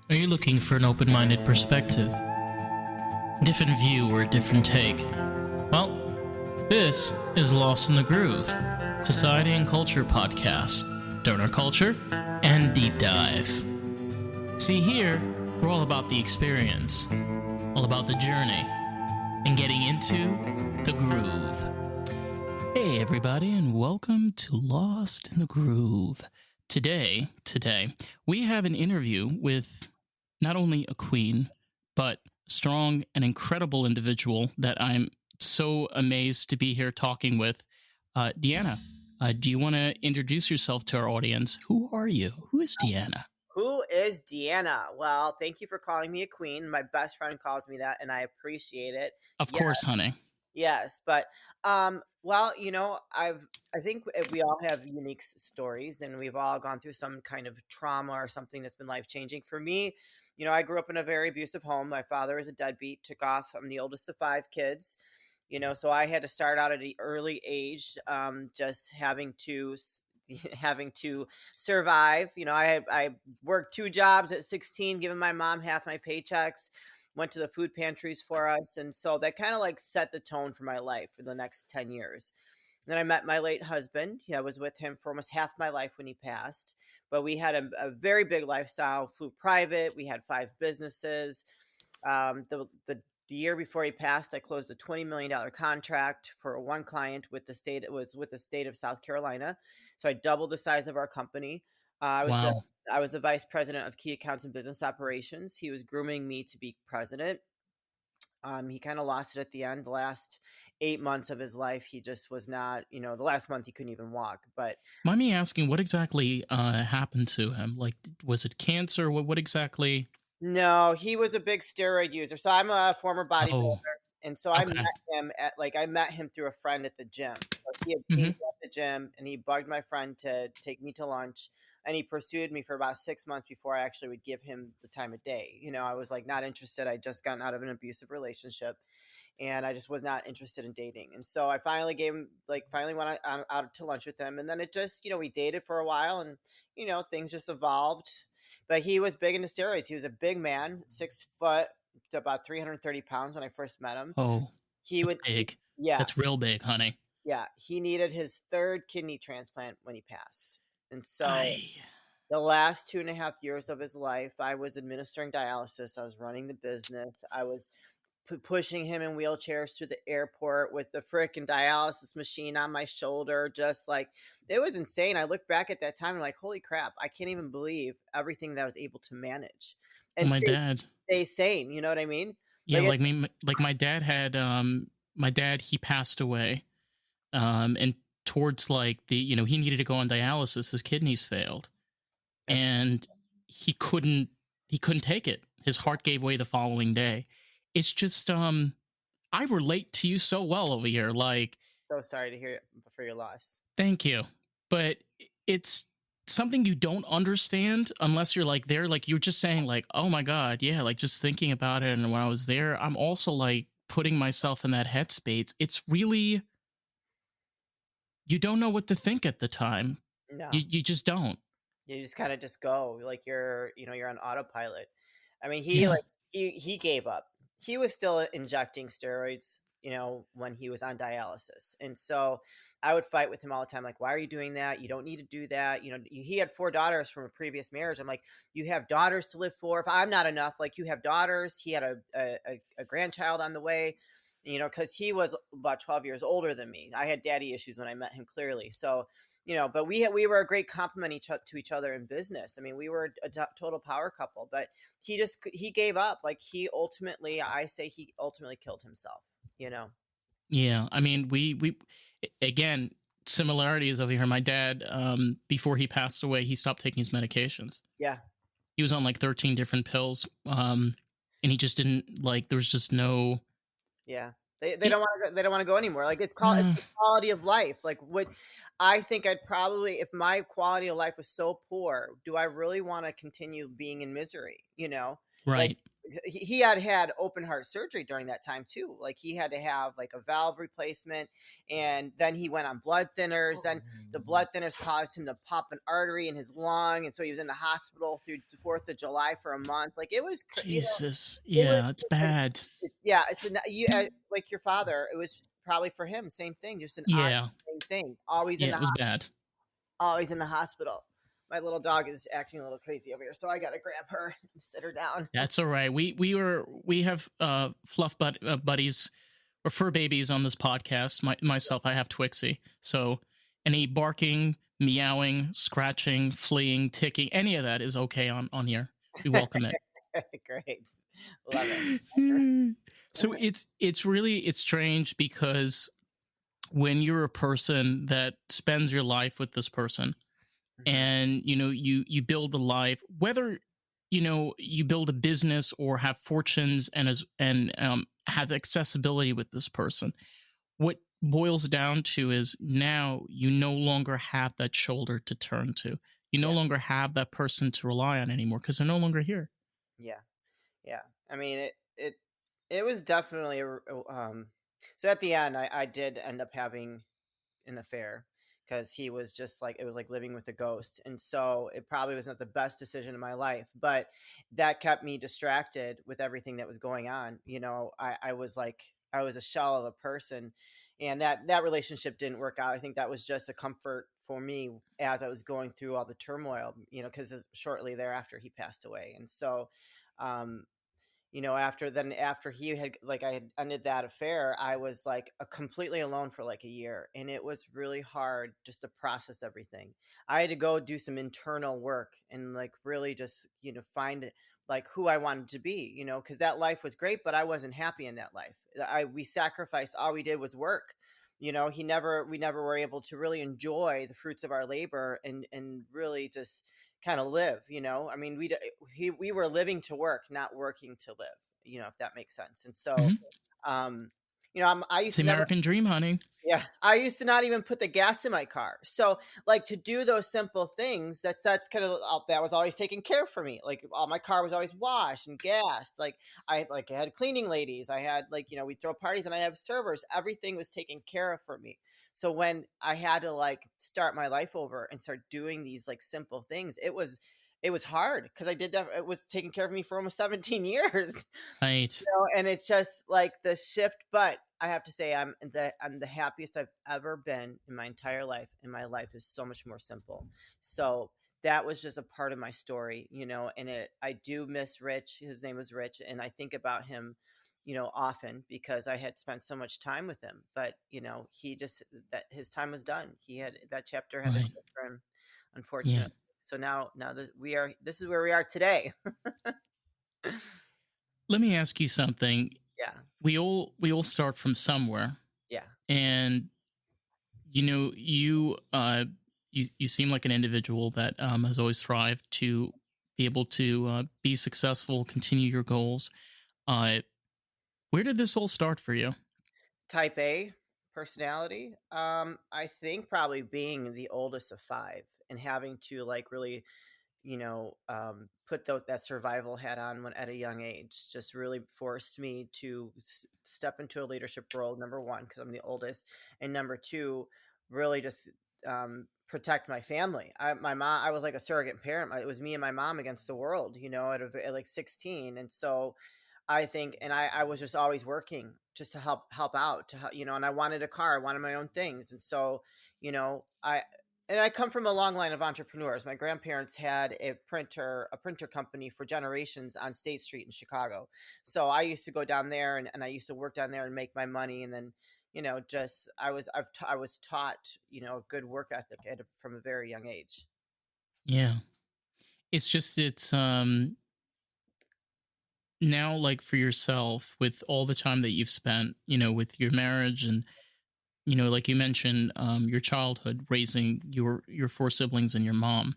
Are you looking for an open-minded perspective? Different view or a different take? Well, this is Lost in the Groove, Society and Culture podcast, donor culture, and deep dive. See, here, we're all about the experience, all about the journey, and getting into the groove. Hey everybody, and welcome to Lost in the Groove. Today, we have an interview with not only a queen, but a strong and incredible individual that I'm so amazed to be here talking with. Deanna, do you want to introduce yourself to our audience? Who are you? Who is Deanna? Who is Deanna? Well, thank you for calling me a queen. My best friend calls me that, and I appreciate it. Of course, honey. Yes, but well, I think we all have unique stories, and we've all gone through some kind of trauma or something that's been life changing. For me, I grew up in a very abusive home. My father is a deadbeat, took off. I'm the oldest of 5 kids. So I had to start out at an early age, just having to survive. I worked 2 jobs at 16, giving my mom half my paychecks, went to the food pantries for us. And so that kind of like set the tone for my life for the next 10 years. And then I met my late husband. I was with him for almost half my life when he passed, but we had a very big lifestyle, flew private. We had 5 businesses. The year before he passed, I closed a $20 million contract for one client with the state. It was with the state of South Carolina. So I doubled the size of our company. Wow. I was the vice president of key accounts and business operations. He was grooming me to be president. He kind of lost it at the end. The last 8 months of his life, he just was not, the last month he couldn't even walk. But Mind me asking, what exactly happened to him? Like, was it cancer? What exactly? no, he was a big steroid user. So I'm a former bodybuilder. Oh, And so I okay. met him through a friend at the gym. So he had seen me at the gym, and he bugged my friend to take me to lunch. And he pursued me for about 6 months before I actually would give him the time of day. I was like not interested. I just gotten out of an abusive relationship, and I just was not interested in dating. And so I finally went out to lunch with him. And then it just, we dated for a while, and, things just evolved. But he was big into steroids. He was a big man, 6 foot, about 330 pounds when I first met him. Oh, He that's would, big. yeah, That's real big, honey. yeah. He needed his 3rd kidney transplant when he passed. And so Aye. the last 2.5 years of his life, I was administering dialysis. I was running the business. I was pushing him in wheelchairs through the airport with the frickin' dialysis machine on my shoulder. Just like, it was insane. I look back at that time and like, holy crap, I can't even believe everything that I was able to manage and My dad. stay sane. You know what I mean? Yeah, Like, like my dad had he passed away. And towards like he needed to go on dialysis, his kidneys failed. And he couldn't take it. His heart gave way the following day. It's just I relate to you so well over here. Like, so sorry to hear for your loss. thank you. But it's something you don't understand unless you're like there. Like, you're just saying like, oh my God, yeah, like just thinking about it. And when I was there, I'm also like putting myself in that headspace. It's really, you don't know what to think at the time. No, You just don't. you just kind of just go like you're on autopilot. I mean, Yeah. he gave up. He was still injecting steroids, when he was on dialysis. And so I would fight with him all the time. Like, why are you doing that? You don't need to do that. He had 4 daughters from a previous marriage. I'm like, you have daughters to live for. If I'm not enough, like you have daughters. He had a grandchild on the way, because he was about 12 years older than me. I had daddy issues when I met him, clearly. So, but we were a great complement to each other in business. I mean, we were a total power couple, but he gave up. Like I say he ultimately killed himself, Yeah, I mean, we again, similarities over here. My dad, before he passed away, he stopped taking his medications. Yeah. He was on like 13 different pills, and he just didn't like. There was just no. Yeah. They don't want to go anymore. Like it's called it's the quality of life. Like what I think I'd probably, if my quality of life was so poor, do I really want to continue being in misery? Right. Like he had open heart surgery during that time too. Like he had to have like a valve replacement, and then he went on blood thinners. Then the blood thinners caused him to pop an artery in his lung, and so he was in the hospital through the 4th of July for a month. Like it was, Jesus. it was Yeah, it's bad. yeah. Like your father. It was probably for him same thing, just an Yeah. ongoing thing. Always in Yeah, the it was bad. always in the hospital. My little dog is acting a little crazy over here, so I gotta grab her and sit her down. That's all right. We have buddies or fur babies on this podcast. Myself, I have Twixie. So any barking, meowing, scratching, fleeing, ticking, any of that is okay on here. We welcome it. Great, love it. So it's strange because when you're a person that spends your life with this person, and you build a life, whether you build a business or have fortunes and have accessibility with this person, what boils down to is now you no longer have that shoulder to turn to. You no Yeah, longer have that person to rely on anymore because they're no longer here. yeah, yeah. I mean, it was definitely so at the end, I did end up having an affair because he was just like, it was like living with a ghost, and so it probably was not the best decision in my life, but that kept me distracted with everything that was going on. I was like, I was a shell of a person, and that relationship didn't work out. I think that was just a comfort for me as I was going through all the turmoil, because shortly thereafter he passed away. And so um after he had, like, I had ended that affair, I was like completely alone for like a year, and it was really hard just to process everything. I had to go do some internal work and like really just find like who I wanted to be, because that life was great, but I wasn't happy in that life. We sacrificed, all we did was work. We never were able to really enjoy the fruits of our labor and really just kind of live. I mean, we were living to work, not working to live, if that makes sense. And so Mhm. um I It's used the to never, American dream, honey. yeah, I used to not even put the gas in my car. So, like, to do those simple things, that's kind of that was always taken care for me. Like, all my car was always washed and gassed. Like, I had cleaning ladies. I had, like, we'd throw parties and I'd have servers. Everything was taken care of for me. So when I had to like start my life over and start doing these like simple things, it was hard because I did that. It was taking care of me for almost 17 years. Right. And it's just like the shift. But I have to say, I'm the happiest I've ever been in my entire life, and my life is so much more simple. So that was just a part of my story, and I do miss Rich. His name was Rich, and I think about him, often, because I had spent so much time with him. But he just, that his time was done. That chapter had to Right. close for him, Yeah. unfortunately. So now that this is where we are today. Let me ask you something. Yeah, We all start from somewhere, yeah. and you seem like an individual that has always thrived to be able to be successful, continue your goals. Uh, where did this all start for you? Type A personality. I think probably being the oldest of five and having to like really, put that survival hat on when at a young age just really forced me to step into a leadership role. Number one, because I'm the oldest, and number two, really just protect my family. My mom, I was like a surrogate parent. It was me and my mom against the world, at like 16, and so I think, and I was just always working just to help out, to help, and I wanted a car, I wanted my own things. And so, you know, I, and I come from a long line of entrepreneurs. My grandparents had a printer company for generations on State Street in Chicago. So I used to go down there, and I used to work down there and make my money. And then, just, I was taught, a good work ethic from a very young age. Yeah, it's now, like, for yourself, with all the time that you've spent, with your marriage, and like you mentioned, your childhood raising your four siblings and your mom.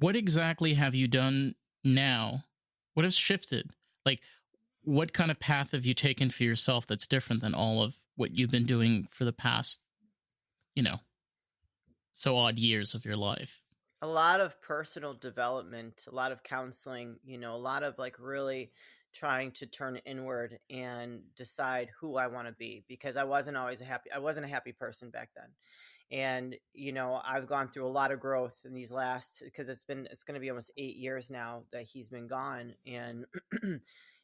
What exactly have you done now? What has shifted? Like, what kind of path have you taken for yourself that's different than all of what you've been doing for the past, you know, so odd years of your life? A lot of personal development, a lot of counseling, a lot of like really trying to turn inward and decide who I want to be, because I wasn't a happy person back then. And I've gone through a lot of growth in these last, because it's going to be almost 8 years now that he's been gone. And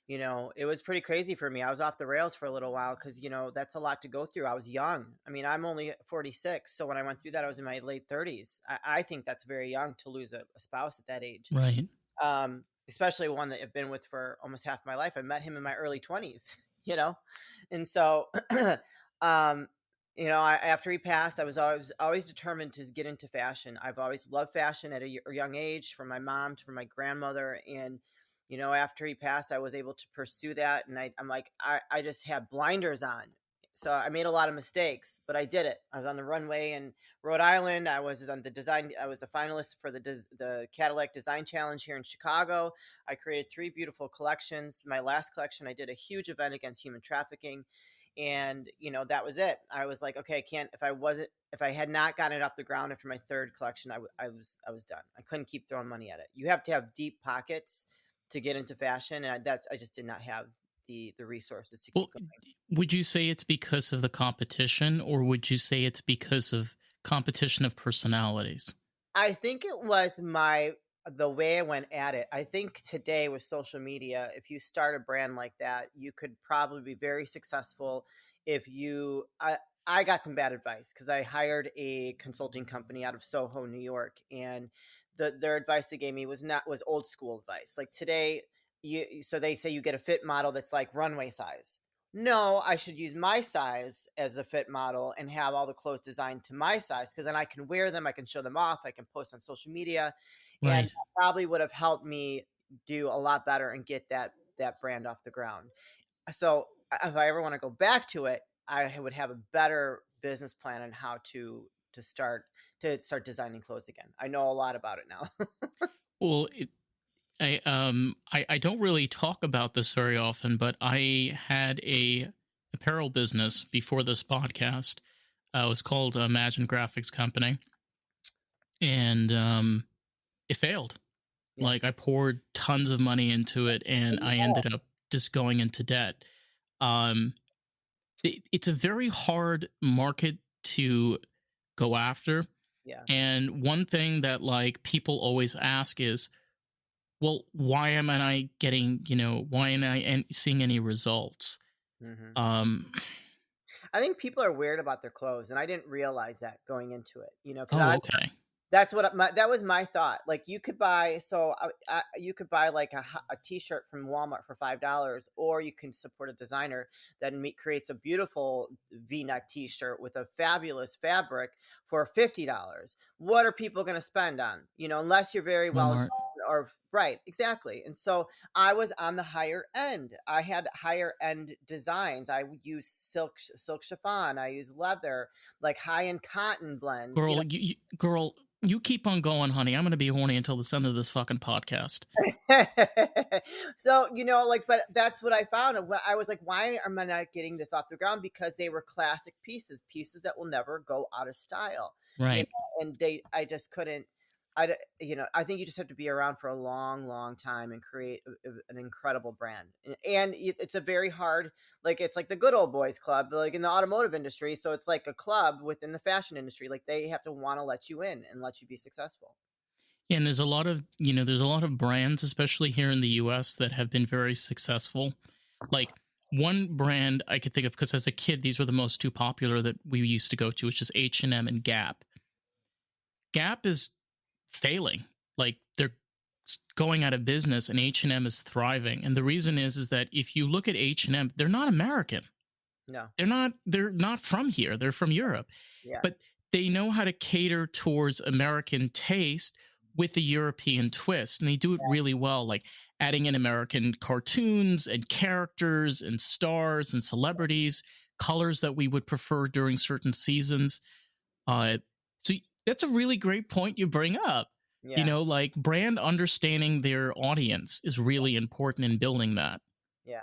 it was pretty crazy for me. I was off the rails for a little while, because that's a lot to go through. I was young. I mean, I'm only 46, so when I went through that, I was in my late 30s. I think that's very young to lose a spouse at that age. Right. Especially one that I've been with for almost half my life. I met him in my early 20s, you know? And so, um, after he passed, I was always determined to get into fashion. I've always loved fashion at a young age, from my mom to from my grandmother. And, after he passed, I was able to pursue that. And I'm like, I just had blinders on. So I made a lot of mistakes, but I did it. I was on the runway in Rhode Island. I was on the design. I was a finalist for the Cadillac Design Challenge here in Chicago. I created 3 beautiful collections. My last collection, I did a huge event against human trafficking, and that was it. I was like, okay, I can't. If I had not gotten it off the ground after my 3rd collection, I was done. I couldn't keep throwing money at it. You have to have deep pockets to get into fashion, and I just did not have the resources to Well, keep going. would you say it's because of the competition, or would you say it's because of competition of personalities? I think it was the way I went at it. I think today with social media, if you start a brand like that, you could probably be very successful. If you, I got some bad advice, because I hired a consulting company out of Soho, New York, and their advice they gave me was old school advice. Like today, so they say you get a fit model that's like runway size. No, I should use my size as the fit model and have all the clothes designed to my size, because then I can wear them, I can show them off, I can post on social media, and Right. that probably would have helped me do a lot better and get that brand off the ground. So if I ever want to go back to it, I would have a better business plan on how to start designing clothes again. I know a lot about it now. Well, I don't really talk about this very often, but I had a apparel business before this podcast. It was called Imagine Graphics Company, and it failed. Yeah. Like, I poured tons of money into it, and I ended up just going into debt. Um, it's a very hard market to go after. Yeah. And one thing that like people always ask is, well, why am I getting, why am I seeing any results? Hmm. Um, I think people are weird about their clothes, and I didn't realize that going into it. Because oh, okay. that's that was my thought. Like you could buy, you could buy like a t-shirt from Walmart for $5, or you can support a designer that creates a beautiful V-neck t-shirt with a fabulous fabric for $50. What are people going to spend on? Unless you're very well known, Walmart. or right, exactly. And so I was on the higher end. I had higher end designs. I would use silk chiffon. I use leather, like high end cotton blends. Girl, you keep on going, honey. I'm going to be horny until the end of this fucking podcast. So but that's what I found. And I was like, why am I not getting this off the ground? Because they were classic pieces that will never go out of style. Right. And I just couldn't. I think you just have to be around for a long, long time and create an incredible brand. And it's a very hard, like it's like the good old boys club, like in the automotive industry. So it's like a club within the fashion industry. Like they have to want to let you in and let you be successful. And there's a lot of, there's a lot of brands, especially here in the US, that have been very successful. Like one brand I could think of, because as a kid, these were the most 2 popular that we used to go to, which is H&M and Gap. Gap is failing. Like they're going out of business, and H&M is thriving. And the reason is that if you look at H&M, they're not American. No. They're not from here. They're from Europe. Yeah. But they know how to cater towards American taste with a European twist, and they do it really well, like adding in American cartoons and characters and stars and celebrities, colors that we would prefer during certain seasons. So that's a really great point you bring up. Yeah. Like brand understanding their audience is really important in building that. Yeah.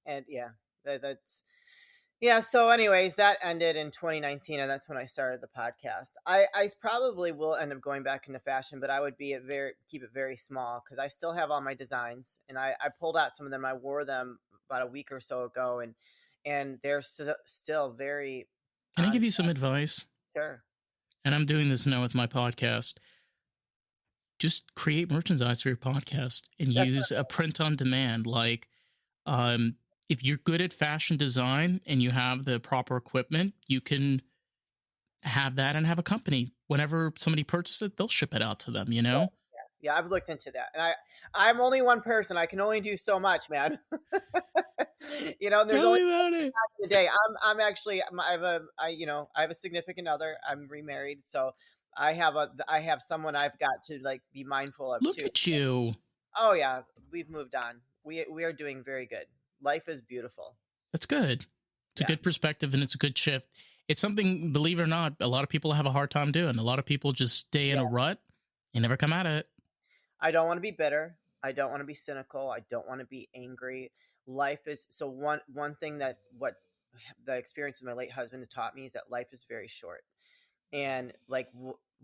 And yeah, that's Yeah, so anyways, that ended in 2019, and that's when I started the podcast. I probably will end up going back into fashion, but I would be a very keep it very small because I still have all my designs, and I pulled out some of them. I wore them about a week or so ago, and they're still very Can I on. give you some advice? Sure, And I'm doing this now with my podcast. Just create merchandise for your podcast and that's use a print on demand. Like, um, if you're good at fashion design and you have the proper equipment, you can have that and have a company. Whenever somebody purchases it, they'll ship it out to them, you yeah, know? yeah. I've looked into that, and I'm only one person. I can only do so much, man. There's Tell only me about it. today. I'm actually I have a significant other. I'm remarried, so I have someone I've got to like be mindful of Look too. at you. Oh yeah, we've moved on. We are doing very good. Life is beautiful. That's good. It's a Yeah, good perspective and it's a good shift. It's something, believe it or not, a lot of people have a hard time doing. A lot of people just stay in yeah. a rut and never come out of it. I don't want to be bitter. I don't want to be cynical. I don't want to be angry. Life is so one thing that what the experience of my late husband has taught me is that life is very short, and like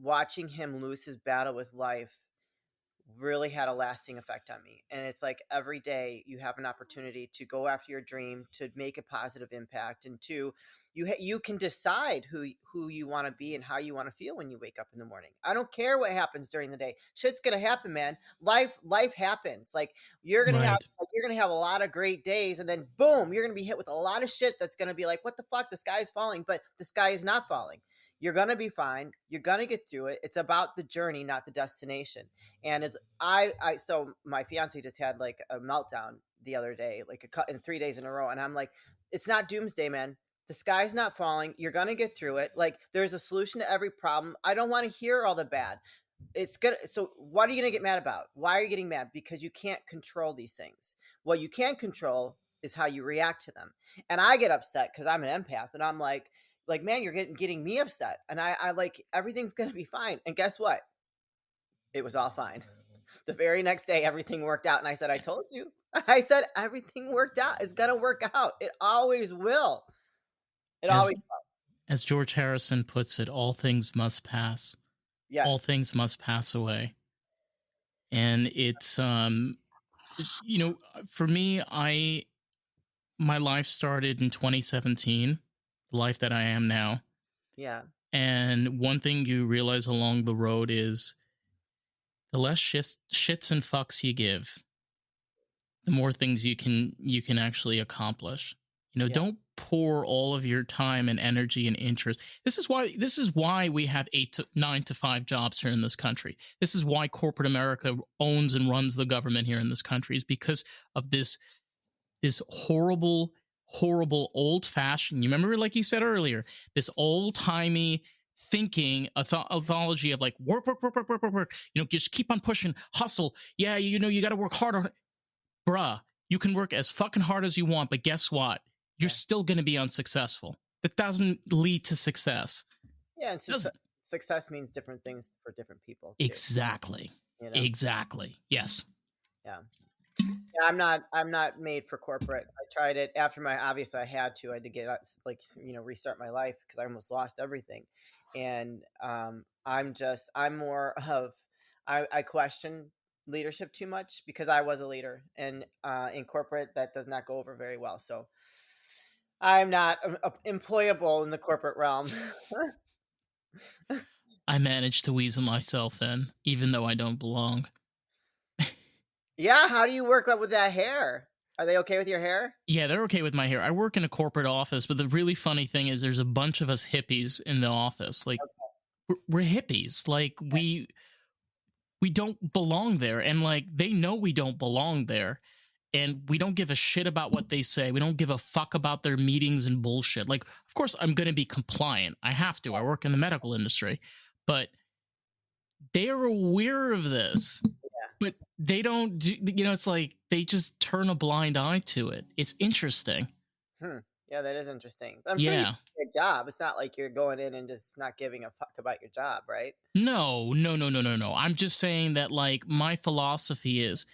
watching him lose his battle with life really had a lasting effect on me. And it's like every day you have an opportunity to go after your dream, to make a positive impact, and to you can decide who you want to be and how you want to feel when you wake up in the morning. I don't care what happens during the day. Shit's gonna happen, man. Life happens. Like Right. you're gonna have a lot of great days, and then boom, you're gonna be hit with a lot of shit that's gonna be like, what the fuck? The sky is falling, but the sky is not falling. You're gonna be fine. You're gonna get through it. It's about the journey, not the destination. And it's I so my fiance just had like a meltdown the other day, like a cut in 3 days in a row, and I'm like, it's not doomsday, man. The sky's not falling. You're gonna get through it. Like there's a solution to every problem. I don't want to hear all the bad. It's gonna. So what are you gonna get mad about? Why are you getting mad? Because you can't control these things. What you can control is how you react to them. And I get upset because I'm an empath, and I'm like man, you're getting me upset, and I like everything's gonna be fine. And guess what? It was all fine. The very next day, everything worked out. And I said, I told you. I said, everything worked out. It's going to work out. It always will. It As always, as George Harrison puts it, all things must pass. All yes. things must pass away. And it's you know, for me, I my life started in 2017, the life that I am now. Yeah. And one thing you realize along the road is the less shits and fucks you give, the more things you can actually accomplish. You know, Yeah. don't pour all of your time and energy and interest. This is why we have 8 to 9 to 5 jobs here in this country. This is why corporate America owns and runs the government here in this country, is because of this horrible old fashioned, you remember, like you said earlier, this old timey thinking, authology of like work, just keep on pushing, hustle. Yeah, you got to work harder. Bruh, you can work as fucking hard as you want, but guess what? You're Yeah. still going to be unsuccessful. That doesn't lead to success. Yeah. And It doesn't. success means different things for different people too. Exactly. You know? Exactly. Yes. Yeah. Yeah, I'm not made for corporate. I tried it after obviously I had to. I had to get like restart my life because I almost lost everything, and I'm more of I question leadership too much because I was a leader, and in corporate that does not go over very well. So I'm not employable in the corporate realm. I managed to weasel myself in, even though I don't belong. Yeah, how do you work up with that hair? Are they okay with your hair? Yeah, they're okay with my hair. I work in a corporate office, but the really funny thing is there's a bunch of us hippies in the office. Like, we're hippies. Like, we don't belong there, and like they know we don't belong there, and we don't give a shit about what they say. We don't give a fuck about their meetings and bullshit. Like, of course I'm going to be compliant. I have to. I work in the medical industry. But they are aware of this. But they don't do, it's like they just turn a blind eye to it. It's interesting. Hmm. Yeah, that is interesting. I'm sure you Yeah. do a good job. It's not like you're going in and just not giving a fuck about your job, right? No. I'm just saying that, like, my philosophy is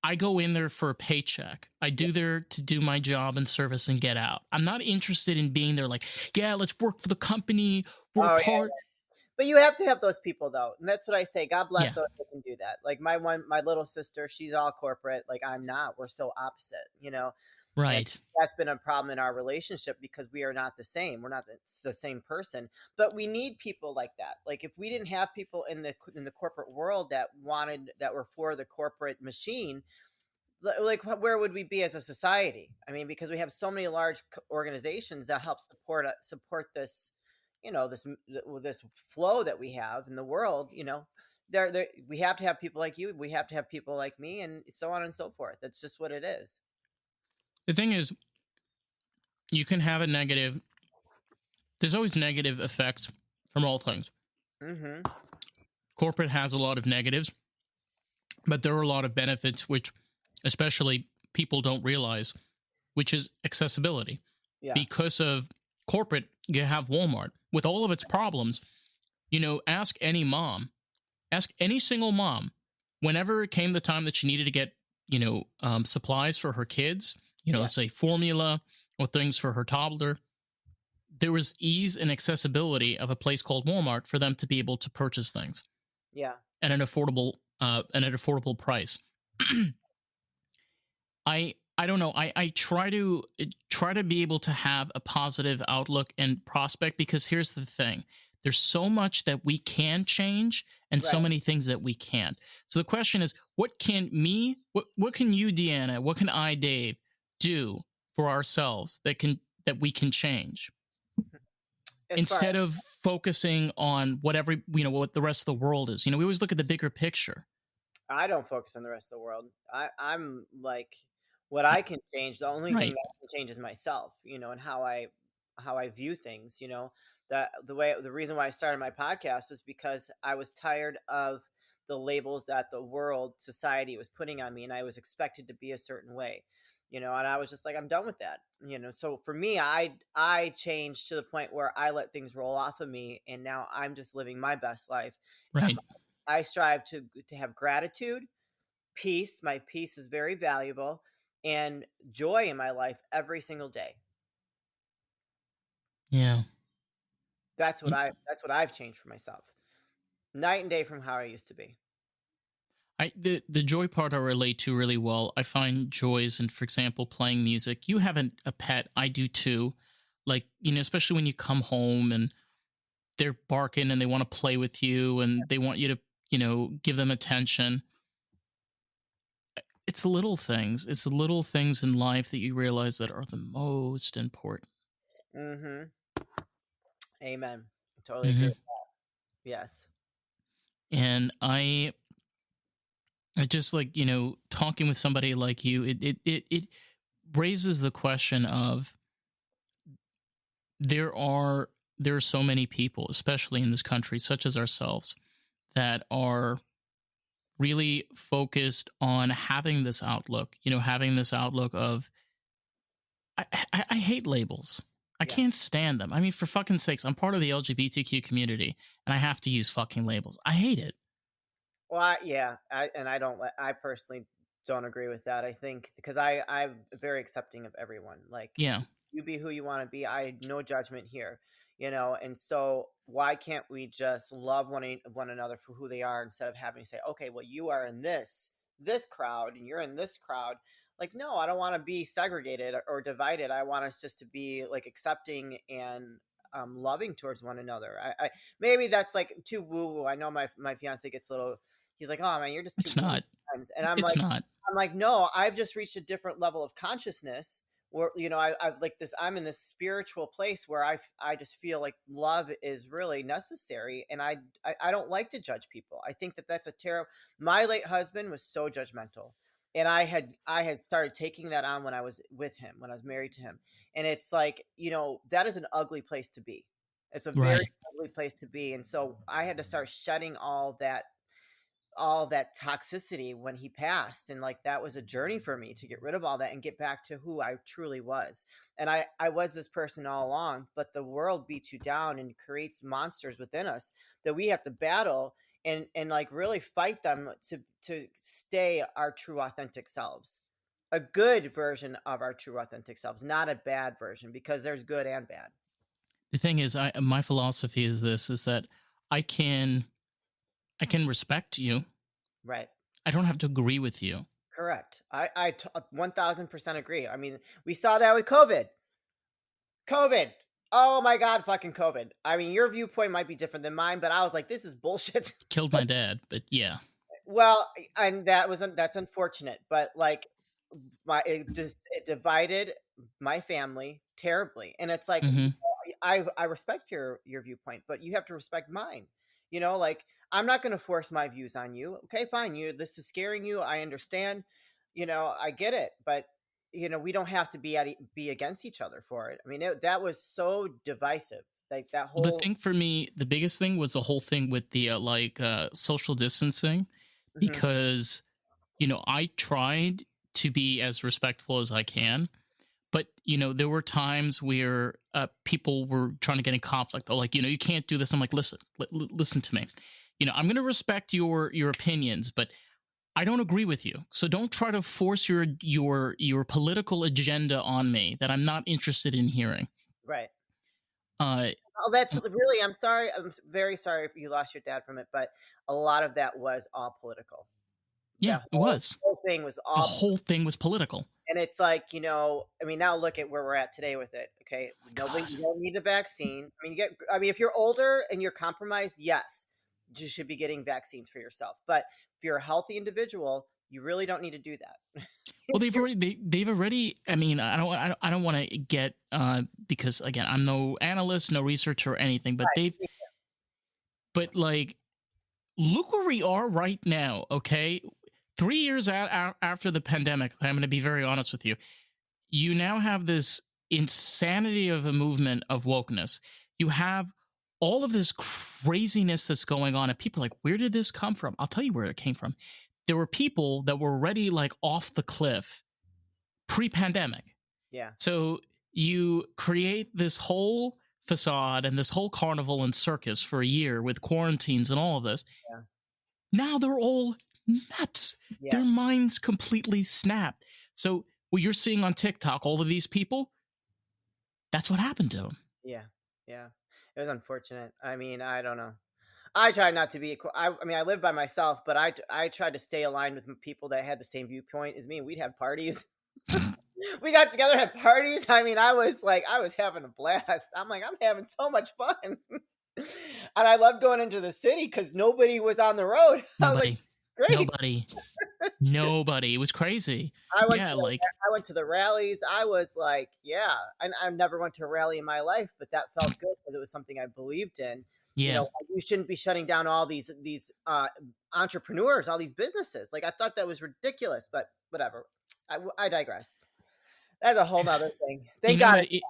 I go in there for a paycheck. I do there to do my job and service and get out. I'm not interested in being there like, yeah, let's work for the company, Oh work yeah. hard. But you have to have those people though, and that's what I say. God bless Yeah, those that can do that. Like my little sister, she's all corporate. Like I'm not. We're so opposite, and right. that's been a problem in our relationship because we are not the same. We're not the same person, but we need people like that. Like if we didn't have people in the corporate world that were for the corporate machine, like where would we be as a society? I mean, because we have so many large organizations that help support this, this flow that we have in the world. There we have to have people like you. We have to have people like me, and so on and so forth. That's just what it is. The thing is, you can have a negative, there's always negative effects from all things. Mm-hmm. Corporate has a lot of negatives, but there are a lot of benefits, which especially people don't realize, which is accessibility. Yeah. Because of corporate, you have Walmart with all of its problems. Ask any mom, ask any single mom, whenever it came the time that she needed to get, supplies for her kids, Yeah. let's say formula or things for her toddler, there was ease and accessibility of a place called Walmart for them to be able to purchase things Yeah. at an affordable price. I don't know. I try to be able to have a positive outlook and prospect, because here's the thing. There's so much that we can change and so Right. many things that we can't. So the question is, what can you, Deanna, what can I, Dave, do for ourselves that we can change? As far Instead of focusing on what the rest of the world is. We always look at the bigger picture. I don't focus on the rest of the world. I'm like, what I can change. The only thing Right. that I can change is myself, and how I view things. That the reason why I started my podcast was because I was tired of the labels that the world society was putting on me, and I was expected to be a certain way. And I was just like, I'm done with that. So for me, I changed to the point where I let things roll off of me, and now I'm just living my best life. Right. I strive to have gratitude, peace. My peace is very valuable, and joy in my life every single day. Yeah. That's what I've changed for myself. Night and day from how I used to be. The joy part I relate to really well. I find joys in, for example, playing music. You have a pet. I do too. Like, especially when you come home and they're barking and they want to play with you and they want you to, give them attention. It's little things. It's little things in life that you realize that are the most important. Mm-hmm. Amen. Totally agree Hmm. with that. Yes. And I just like, talking with somebody like you, it raises the question of, there are so many people, especially in this country, such as ourselves, that are really focused on having this outlook. Having this outlook of, I hate labels. I Yeah. can't stand them. I mean, for fucking sakes, I'm part of the LGBTQ community, and I have to use fucking labels. I hate it. Well, I personally don't agree with that. I think because I'm very accepting of everyone. Like Yeah. you be who you want to be. No judgment here, And so why can't we just love one another for who they are instead of having to say, okay, well, you are in this crowd and you're in this crowd. Like, no, I don't want to be segregated or divided. I want us just to be like accepting and loving towards one another. I maybe that's like too woo woo. I know my fiance gets a little. He's like, oh man, you're just too It's woo not. sometimes. And It's not. I'm like, no, I've just reached a different level of consciousness where I've like this. I'm in this spiritual place where I just feel like love is really necessary, and I don't like to judge people. I think that that's a terrible. My late husband was so judgmental, and I had started taking that on when I was with him, when I was married to him, and it's like that is an ugly place to be. It's a very Right. ugly place to be, and so I had to start shedding all that toxicity when he passed, and like that was a journey for me to get rid of all that and get back to who I truly was. And I was this person all along, but the world beats you down and creates monsters within us that we have to battle, and like really fight them to stay our true authentic selves, a good version of our true authentic selves, not a bad version, because there's good and bad. The thing is, my philosophy is this: is that I can I can respect you. Right. I don't have to agree with you. Correct. 1000% agree. I mean, we saw that with COVID. Oh my god, fucking COVID. I mean, your viewpoint might be different than mine, but I was like, this is bullshit. Killed my dad, but yeah. Well, and that's unfortunate, but like it divided my family terribly. And it's like, Hmm. I respect your viewpoint, but you have to respect mine. Like, I'm not going to force my views on you. Okay, fine. This is scaring you. I understand. I get it, but we don't have to be against each other for it. I mean, that was so divisive. Like that Well, the whole. thing for me, the biggest thing was the whole thing with the social distancing, Mhm. because I tried to be as respectful as I can, but there were times where people were trying to get in conflict. They're like, you can't do this. I'm like, listen, listen to me. I'm going to respect your opinions, but I don't agree with you. So don't try to force your political agenda on me that I'm not interested in hearing. Right. Uh, Oh, that's really. I'm sorry. I'm very sorry if you lost your dad from it, but a lot of that was all political. yeah, That it was. whole thing was The all. whole thing was political. And it's like, I mean, now look at where we're at today with it. Okay. My Nobody, God. you don't need the vaccine. I mean, if you're older and you're compromised, yes, you should be getting vaccines for yourself. But if you're a healthy individual, you really don't need to do that. Well, they've already. I mean, I don't want to get because again, I'm no analyst, no researcher or anything, but Right. like, look where we are right now. Okay, 3 years after the pandemic. Okay, I'm going to be very honest with you. You now have this insanity of a movement of wokeness. You have all of this craziness that's going on, and people are like, where did this come from? I'll tell you where it came from. There were people that were already like off the cliff pre-pandemic. Yeah. So you create this whole facade and this whole carnival and circus for a year with quarantines and all of this. Yeah. Now they're all nuts. Yeah. Their minds completely snapped. So what you're seeing on TikTok, all of these people, that's what happened to them. Yeah. Yeah. It was unfortunate. I mean, I don't know. I tried not to be. I mean, I live by myself, but I tried to stay aligned with people that had the same viewpoint as me. We'd have parties. We got together at parties. I mean, I was having a blast. I'm like, I'm having so much fun. And I loved going into the city because nobody was on the road. I was like, Nobody, great. nobody, nobody. It was crazy. I went to Yeah, the, like, I went to the rallies. I was like, yeah. And I never went to a rally in my life, but that felt good because it was something I believed in. yeah. You shouldn't be shutting down all these entrepreneurs, all these businesses. Like I thought that was ridiculous, but whatever. I digress. That's a whole nother thing. You Thank know God. what?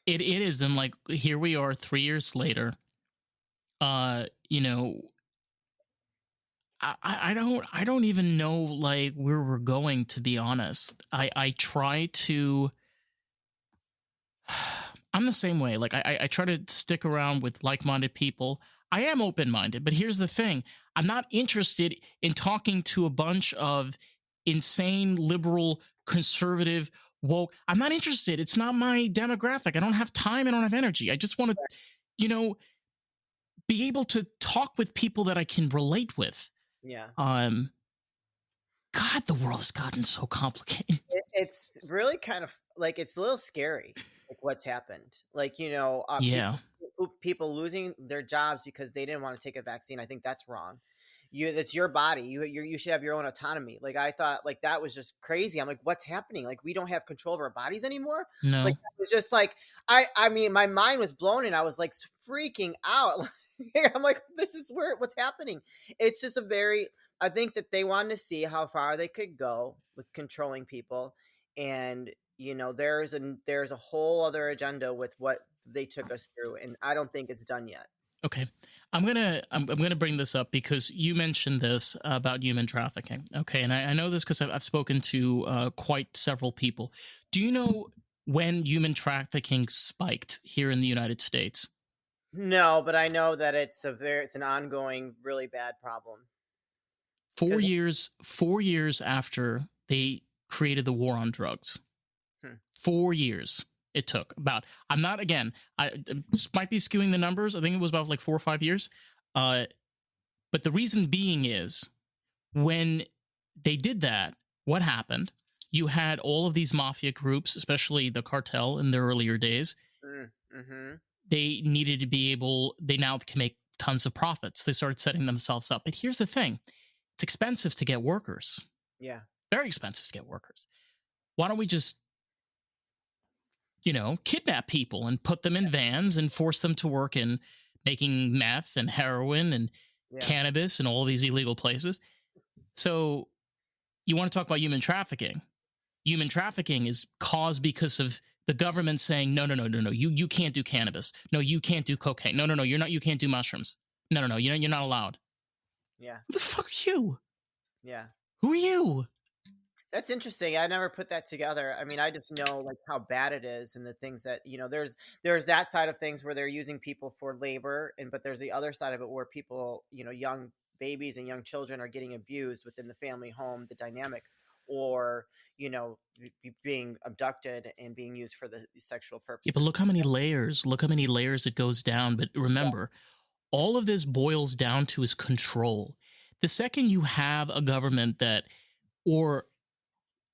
It is. Then, like, here we are 3 years later. Uh, you know, I don't even know like where we're going, to be honest. I try to I'm the same way. Like I try to stick around with like-minded people. I am open-minded, but here's the thing. I'm not interested in talking to a bunch of insane liberal conservative woke. I'm not interested. It's not my demographic. I don't have time, I don't have energy. I just want to, you know, be able to talk with people that I can relate with. Yeah. Um God, the world has gotten so complicated. It's really kind of like it's a little scary, like what's happened. Like Yeah. people losing their jobs because they didn't want to take a vaccine. I think that's wrong. It's your body. You should have your own autonomy. Like I thought, like that was just crazy. I'm like, what's happening? Like we don't have control of our bodies anymore. Like No. it was just like I mean, my mind was blown, and I was like freaking out. I'm like, this is what's happening. It's just a very. I think that they wanted to see how far they could go with controlling people, and there's a whole other agenda with what they took us through, and I don't think it's done yet. Okay. I'm gonna bring this up because you mentioned this about human trafficking. Okay, and I know this because I've spoken to quite several people. Do you know when human trafficking spiked here in the United States? No, but I know that it's an ongoing, really bad problem. 4 Because years 4 years after they created the war on drugs. 4 years it took. About, I'm not, again, I might be skewing the numbers. I think it was about like 4 or 5 years. But the reason being is, when they did that, what happened? You had all of these mafia groups, especially the cartel in the earlier days. mm-hmm. They needed to be able, they now can make tons of profits. They started setting themselves up. But here's the thing, it's expensive to get workers. Yeah. Very expensive to get workers. Why don't we just, kidnap people and put them in vans and force them to work in making meth and heroin and cannabis and all these illegal places? So you want to talk about human trafficking? Human trafficking is caused because of the government saying, no, you can't do cannabis. No, you can't do cocaine. No, you can't do mushrooms. No, you're not allowed. Yeah. Who the fuck are you? Yeah. Who are you? That's interesting. I never put that together. I mean, I just know like how bad it is, and the things that there's that side of things where they're using people for labor, but there's the other side of it where people, young babies and young children are getting abused within the family home, the dynamic, or being abducted and being used for the sexual Yeah, but purposes. look how many layers. Look how many layers it goes down. But remember, all of this boils down to is control. The second you have a government that, or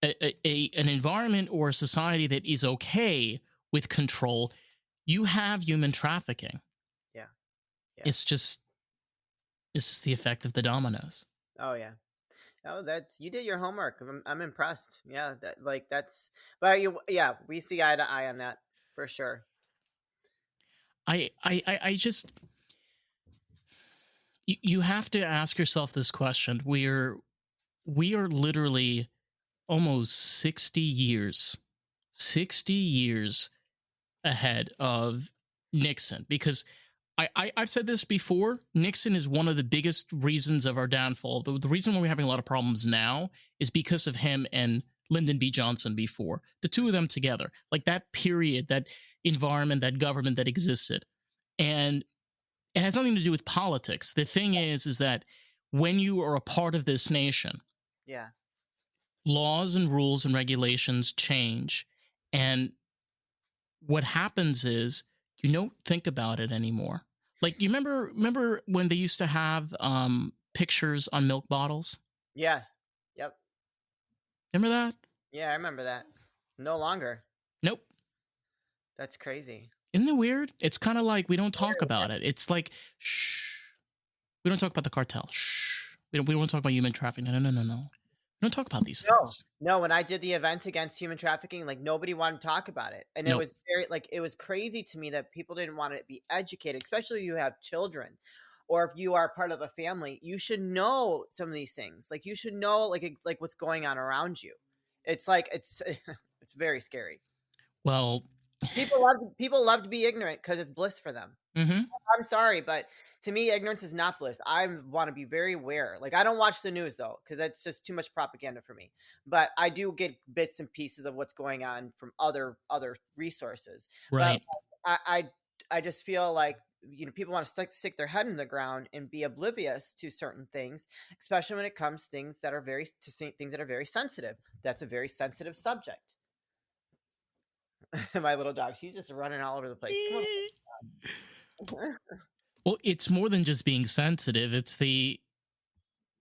an environment or a society that is okay with control, you have human trafficking. Yeah. It's just the effect of the dominoes. Oh yeah. Oh, you did your homework. I'm impressed. Yeah, but we see eye to eye on that for sure. I just, you have to ask yourself this question. We are literally almost 60 years ahead of Nixon, because I've said this before. Nixon is one of the biggest reasons of our downfall. The reason why we're having a lot of problems now is because of him and Lyndon B. Johnson before. The two of them together. Like that period, that environment, that government that existed. And it has nothing to do with politics. The thing is that when you are a part of this nation, Yeah. laws and rules and regulations change. And what happens is you don't think about it anymore. Like, you remember when they used to have pictures on milk bottles? Yes. Yep. Remember that? Yeah, I remember that. No longer. Nope. That's crazy. Isn't it weird? It's kind of like we don't talk about it. It's like, shh. We don't talk about the cartel. Shh. We don't talk about human trafficking. No. We don't talk about these things. No, when I did the event against human trafficking, like nobody wanted to talk about it. And it was it was crazy to me that people didn't want to be educated, especially if you have children or if you are part of a family. You should know some of these things. Like you should know like what's going on around you. It's like it's very scary. Well, people love to be ignorant because it's bliss for them. mm-hmm. I'm sorry, but to me, ignorance is not bliss. I want to be very aware. Like, I don't watch the news though, because that's just too much propaganda for me. But I do get bits and pieces of what's going on from other resources. Right. But I just feel like people want to stick their head in the ground and be oblivious to certain things, especially when it comes to things that are very sensitive. That's a very sensitive subject. My little dog, she's just running all over the place. Come on. Well, it's more than just being sensitive. It's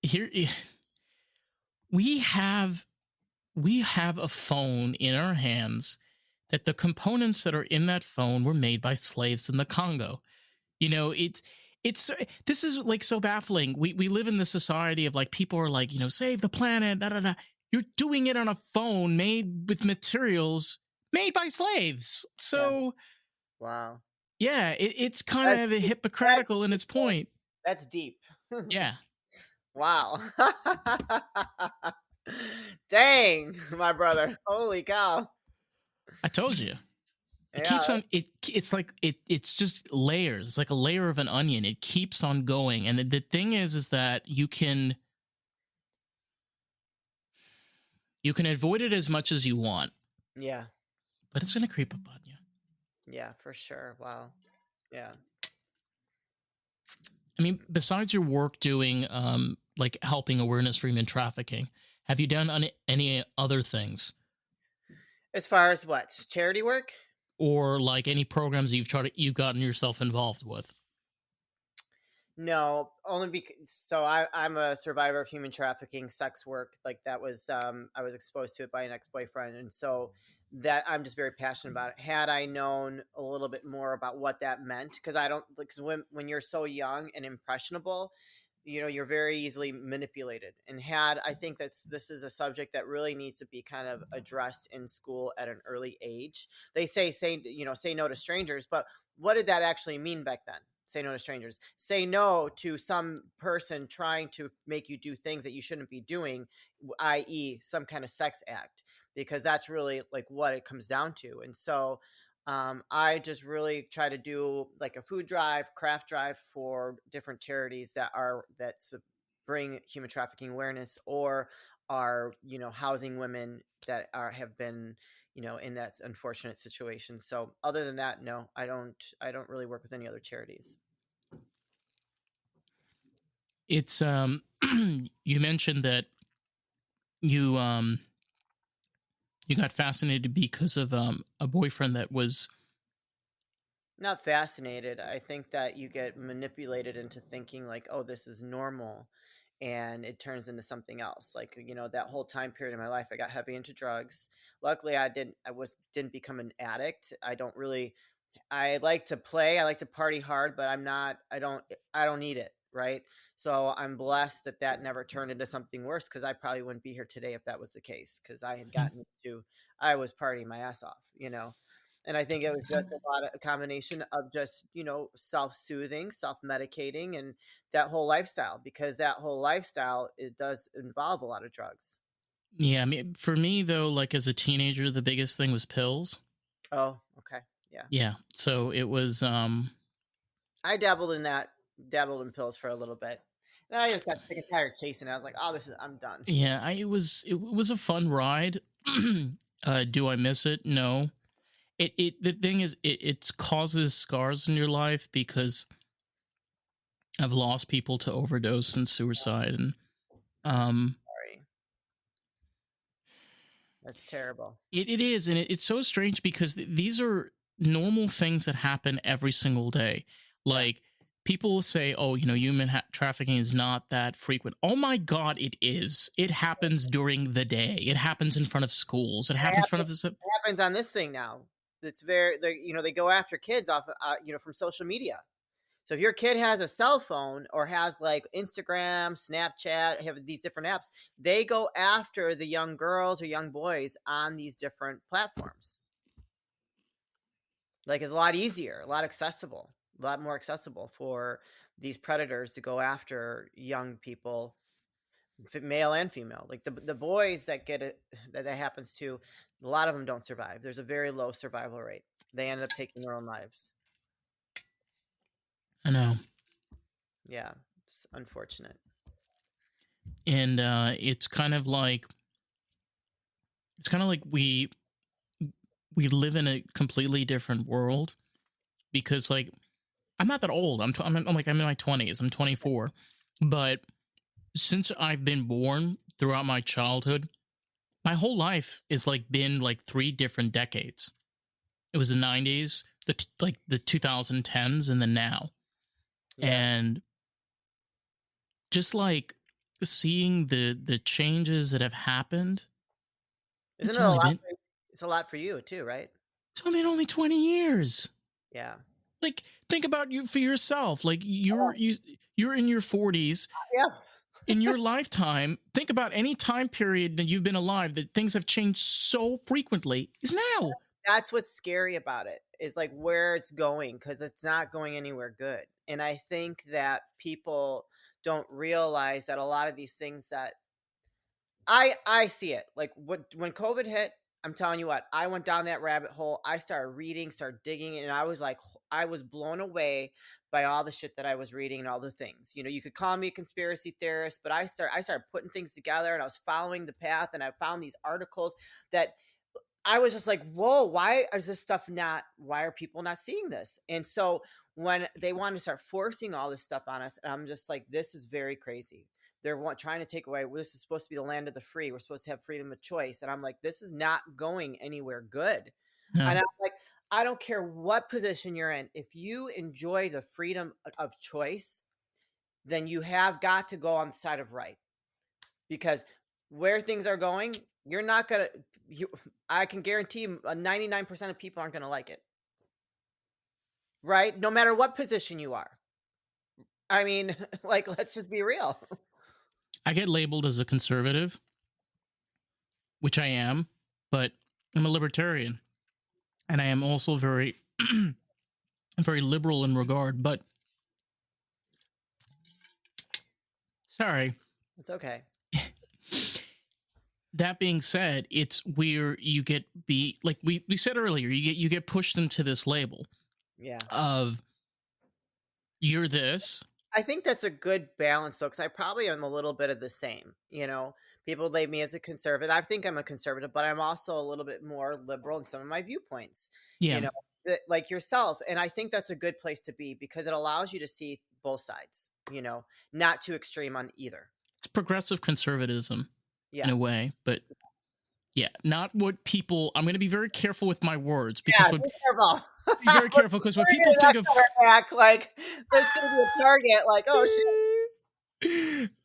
here we have a phone in our hands that the components that are in that phone were made by slaves in the Congo. It's this is like so baffling. We live in the society of like, people are like, save the planet, da da da. You're doing it on a phone made with materials made by slaves. So wow. Yeah, it's kind of hypocritical in its point. That's deep. Yeah. Wow. Dang, my brother. Holy cow. I told you. It keeps on. It's like it's just layers. It's like a layer of an onion. It keeps on going. And the thing is that you can avoid it as much as you want. Yeah. But it's gonna creep up on you. Yeah, for sure. Wow. Yeah. I mean, besides your work doing like helping awareness for human trafficking, have you done any other things As far as what charity work? or like any programs you've gotten yourself involved with? No, only because I'm a survivor of human trafficking, sex work. Like that was I was exposed to it by an ex boyfriend, and so that I'm just very passionate about it. Had I known a little bit more about what that meant, because I don't because when you're so young and impressionable, you're very easily manipulated. And had I think this is a subject that really needs to be kind of addressed in school at an early age. They say no to strangers, but what did that actually mean back then? Say no to strangers. Say no to some person trying to make you do things that you shouldn't be doing, i.e., some kind of sex act, because that's really like what it comes down to. And so I just really try to do like a food drive, craft drive for different charities that bring human trafficking awareness or are housing women that have been in that unfortunate situation. So other than that, no, I don't really work with any other charities. It's you mentioned that you you got fascinated because of a boyfriend that was. Not fascinated. I think that you get manipulated into thinking like, oh, this is normal, and it turns into something else. Like, that whole time period in my life, I got heavy into drugs. Luckily, I didn't become an addict. I like to play, I like to party hard, but I don't need it, right? So I'm blessed that that never turned into something worse, because I probably wouldn't be here today if that was the case, because I was partying my ass off. And I think it was just a combination of just self-soothing, self-medicating, and that whole lifestyle, because that whole lifestyle, it does involve a lot of drugs. Yeah, I mean, for me though, like as a teenager, the biggest thing was pills. Oh, okay. Yeah. Yeah, so it was I dabbled in pills for a little bit. Then I just got sick and tired chasing it. I was like, oh, I'm done. yeah, it was a fun ride. Do I miss it? No. It the thing is it causes scars in your life because I've lost people to overdose and suicide, and um Sorry. That's terrible. it is, and it's so strange because these are normal things that happen every single day. Yeah. Like people will say, "Oh, human trafficking is not that frequent." Oh my god, it is. It happens during the day. It happens in front of schools. It It happens in front of this. happens on this thing now. It's they go after kids off, from social media. So if your kid has a cell phone or has like Instagram, Snapchat, have these different apps, they go after the young girls or young boys on these different platforms. Like it's a lot easier, a lot more accessible for these predators to go after young people, male and female. Like the boys that get it, that happens to, a lot of them don't survive. There's a very low survival rate. They end up taking their own lives. I know, Yeah, it's unfortunate. and it's kind of like we live in a completely different world because like I'm not that old. I'm in my 20s. I'm 24, but since I've been born throughout my childhood, my whole life is like been like three different decades. It was the 90s, like the 2010s, and then now. Yeah, And just like seeing the changes that have happened, isn't it's it a only lot? been It's a lot for you too, right? only 20 years. Yeah, Like think about you for yourself. Like you're in your 40s. yeah. In your lifetime, think about any time period that you've been alive that things have changed so frequently is now. That's what's scary about it, is like where it's going, because it's not going anywhere good. And I think that people don't realize that a lot of these things that I see it. Like when COVID hit, I'm telling you what, I went down that rabbit hole. I started reading, started digging, and I was like, I was blown away by all the shit that I was reading and all the things. You could call me a conspiracy theorist, but I started putting things together, and I was following the path, and I found these articles that I was just like, whoa, why is this stuff why are people not seeing this? And so when they want to start forcing all this stuff on us, I'm just like, this is very crazy. They're trying to take away, well, this is supposed to be the land of the free. We're supposed to have freedom of choice. And I'm like, this is not going anywhere good. And No. I'm like, I don't care what position you're in. If you enjoy the freedom of choice, then you have got to go on the side of right. Because where things are going, you're not going to, I can guarantee you 99% of people aren't going to like it. Right? No matter what position you are. I mean, like, let's just be real. I get labeled as a conservative, which I am, but I'm a libertarian. And I am also very, very liberal in regard. But, sorry. It's okay. That being said, it's where you get like we said earlier, you get pushed into this label. Yeah. Of you're this. I think that's a good balance, though, because I probably am a little bit of the same. People label me as a conservative. I think I'm a conservative, but I'm also a little bit more liberal in some of my viewpoints. Yeah. Like yourself. And I think that's a good place to be because it allows you to see both sides, not too extreme on either. It's progressive conservatism in a way, but yeah, not what people. I'm going to be very careful with my words because be careful. Be very careful because when people think of back, like there's going to be a target, like oh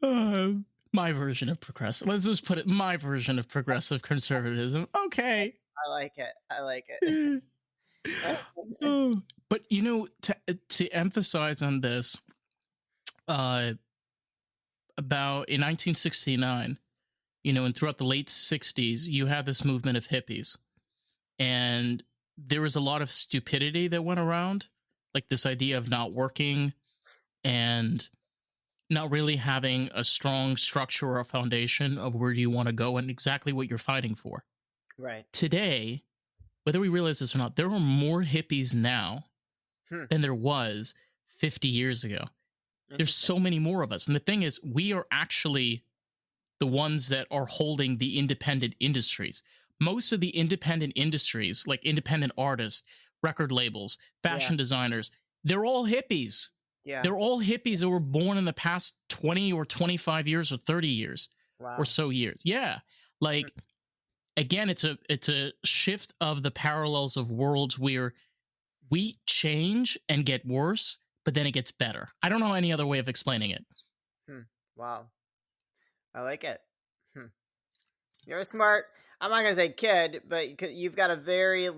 shit. My version of progressive. Let's just put it. My version of progressive conservatism. Okay. I like it. But to emphasize on this, about in 1969, and throughout the late 60s, you had this movement of hippies, and there was a lot of stupidity that went around, like this idea of not working and not really having a strong structure or a foundation of where you want to go and exactly what you're fighting for. Right. Today, whether we realize this or not, there are more hippies now than there was 50 years ago. There's so many more of us. And the thing is, we are actually the ones that are holding the independent industries. Most of the independent industries, like independent artists, record labels, fashion designers, they're all hippies. Yeah. They're all hippies that were born in the past 20 or 25 years or 30 years or so years. Yeah. Like, again, it's a shift of the parallels of worlds where we change and get worse, but then it gets better. I don't know any other way of explaining it. Wow. I like it. You're smart. I'm not gonna say kid, but you've got a very